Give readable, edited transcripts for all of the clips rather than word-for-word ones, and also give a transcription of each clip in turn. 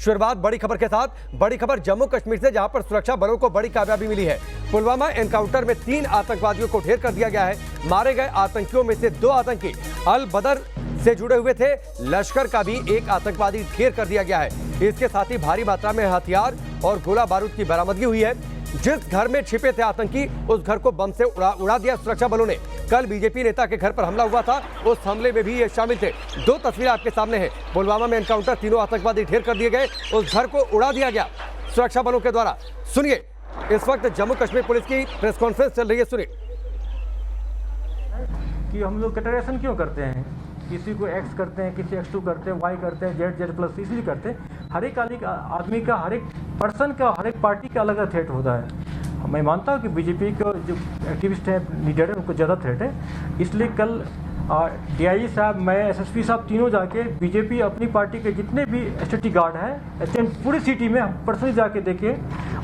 शुरुआत बड़ी खबर के साथ। बड़ी खबर जम्मू कश्मीर से, जहां पर सुरक्षा बलों को बड़ी कामयाबी मिली है। पुलवामा एनकाउंटर में 3 आतंकवादियों को ढेर कर दिया गया है। मारे गए आतंकियों में से 2 आतंकी अल बदर से जुड़े हुए थे। लश्कर का भी एक आतंकवादी ढेर कर दिया गया है। इसके साथ ही भारी मात्रा में हथियार और गोला बारूद की बरामदगी हुई है। जिस घर में छिपे थे आतंकी, उस घर को बम से उड़ा दिया सुरक्षा बलों ने। कल बीजेपी नेता के घर पर हमला हुआ था, उस हमले में भी ये शामिल थे। 2 तस्वीरें आपके सामने हैं। पुलवामा में एनकाउंटर, 3 आतंकवादी ढेर कर दिए गए, उस घर को उड़ा दिया गया सुरक्षा बलों के द्वारा। सुनिए, इस वक्त जम्मू कश्मीर पुलिस की प्रेस कॉन्फ्रेंस चल रही है, सुनिए। कि हम लोग कैटेगराइजेशन क्यों करते हैं, किसी को एक्स करते हैं, किसी X2 करते हैं, Y करते हैं, Z+, इसलिए करते हैं। हर एक आदमी का, हर एक पर्सन का, हर एक पार्टी का अलग अलग थ्रेट होता है। मैं मानता हूँ कि बीजेपी के जो एक्टिविस्ट हैं, लीडर हैं, उनको ज़्यादा थ्रेट है। इसलिए कल DIG साहब, मैं SSP साहब, तीनों जाके बीजेपी अपनी पार्टी के जितने भी STT गार्ड हैं पूरी सिटी में हम पर्सनली जाके देखे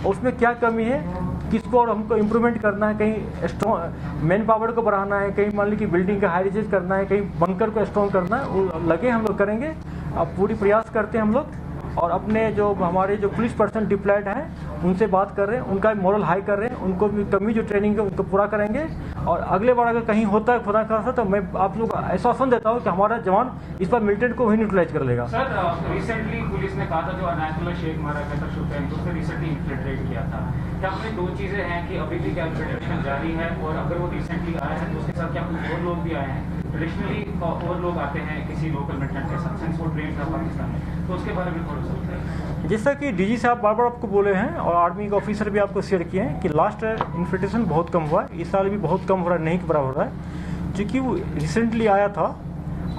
उसमें क्या कमी है, किसको और हमको इम्प्रूवमेंट करना है, कहीं स्ट्रॉन्ग मैन पावर को बढ़ाना है, कहीं मान ली कि बिल्डिंग का हाईरेजेस करना है, कहीं बंकर को स्ट्रॉन्ग करना है, वो लगे हम लोग करेंगे। अब पूरी प्रयास करते हैं हम लोग, और अपने जो हमारे जो पुलिस पर्सन डिप्लॉयड हैं उनसे बात कर रहे हैं, उनका मोरल हाई कर रहे हैं, उनको भी कमी जो ट्रेनिंग है उनको पूरा करेंगे। और अगले बार अगर कहीं होता है खुदा खासा, तो मैं आप लोग आश्वासन देता हूँ कि हमारा जवान इस बार मिलिटेंट को ही न्यूट्रलाइज कर लेगा। सर, रिसेंटली पुलिस ने कहा था जो अनायतुल्लाह शेख मारा गया था शुपियान, तो उसने रिसेंटली इन्फिल्ट्रेट किया था। क्या आपने 2 चीजें हैं कि अभी भी क्या इन्फिल्ट्रेशन जारी है, और अगर वो रिसेंटली आया है तो उसके साथ क्या कुछ और लोग भी आए हैं? ट्रेडिशनली और लोग आते हैं किसी लोकल मिलिटेंट के साथ, सिंस वो ट्रेन था पाकिस्तान में, तो उसके बारे में थोड़ा सा बताइए। जैसा कि DG साहब बार बार आपको बोले हैं और आर्मी के ऑफिसर भी आपको शेयर किए हैं कि लास्ट इन्फिल्ट्रेशन बहुत कम हुआ है, इस साल भी बहुत कम हो रहा है, नहीं के बराबर हो रहा है। क्योंकि वो रिसेंटली आया था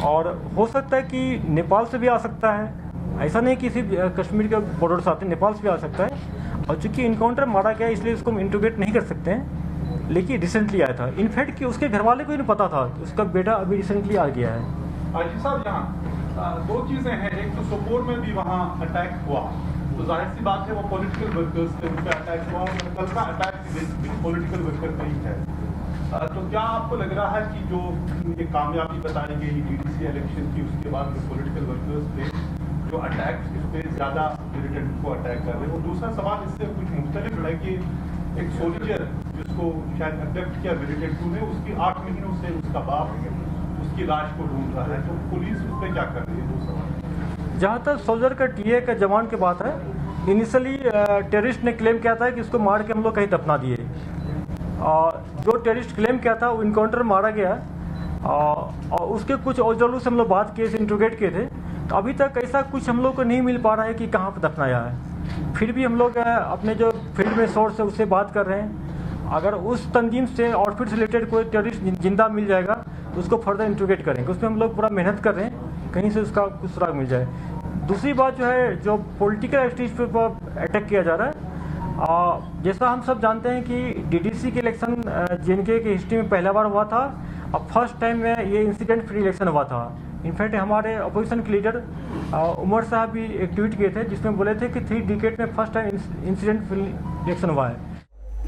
और हो सकता है कि नेपाल से भी आ सकता है, ऐसा नहीं कि सिर्फ कश्मीर के बॉर्डर से आते हैं, नेपाल से भी आ सकता है। और चूँकि इनकाउंटर मारा गया इसलिए उसको हम इंट्रोगेट नहीं कर सकते हैं, लेकिन रिसेंटली आया था। इनफैक्ट कि उसके घर वाले को ही नहीं पता था कि उसका बेटा अभी रिसेंटली आ गया है। आजी साहब, यहाँ 2 चीज़ें हैं। एक तो सोपोर में भी वहाँ अटैक हुआ, तो जाहिर सी बात है वो पॉलिटिकल वर्कर्स थे, उन पर अटैक हुआ, और कल का अटैक पॉलिटिकल वर्कर का ही है। तो क्या आपको लग रहा है कि जो ये कामयाबी बताई गई DDC इलेक्शन की, उसके बाद जो पॉलिटिकल वर्कर्स थे जो अटैक इस पर ज़्यादा मिलिटेंट को अटैक कर रहे हैं? और दूसरा सवाल इससे कुछ मुख्तलिफ है कि एक सोल्जर जिसको शायद अब्डक्ट किया मिलिटेंट ने, उसकी 8 महीनों से उसका बाप उसकी लाश को ढूंढ रहा है, तो पुलिस उस पर क्या कर रही है? 2 सवाल। जहाँ तक सोल्जर का TA का जवान की बात है, इनिशियली टेररिस्ट ने क्लेम किया था कि उसको मार के हम लोग कहीं दफना दिए, और जो टेररिस्ट क्लेम किया था वो इनकाउंटर मारा गया, और उसके कुछ औजलू से हम लोग बात किए, इंट्रोगेट किए थे, तो अभी तक ऐसा कुछ हम लोग को नहीं मिल पा रहा है कि कहाँ पर दफनाया है। फिर भी हम लोग अपने जो फील्ड में सोर्स है उससे बात कर रहे हैं। अगर उस तंजीम से आउटफिट से रिलेटेड कोई टेररिस्ट जिंदा मिल जाएगा तो उसको फर्दर इंट्रोगेट करेंगे। उसमें हम लोग पूरा मेहनत कर रहे हैं, कहीं से उसका कुछ सुराग मिल जाए। दूसरी बात जो है, जो पॉलिटिकल एक्टिविस्ट पर अटैक किया जा रहा है, जैसा हम सब जानते हैं कि DDC के इलेक्शन JNK की हिस्ट्री में पहला बार हुआ था। अब फर्स्ट टाइम में ये इंसिडेंट फ्री इलेक्शन हुआ था। इनफैक्ट हमारे अपोजिशन के लीडर उमर साहब भी एक ट्वीट किए थे जिसमें बोले थे कि 3 डिकेड में first time incident free election हुआ है।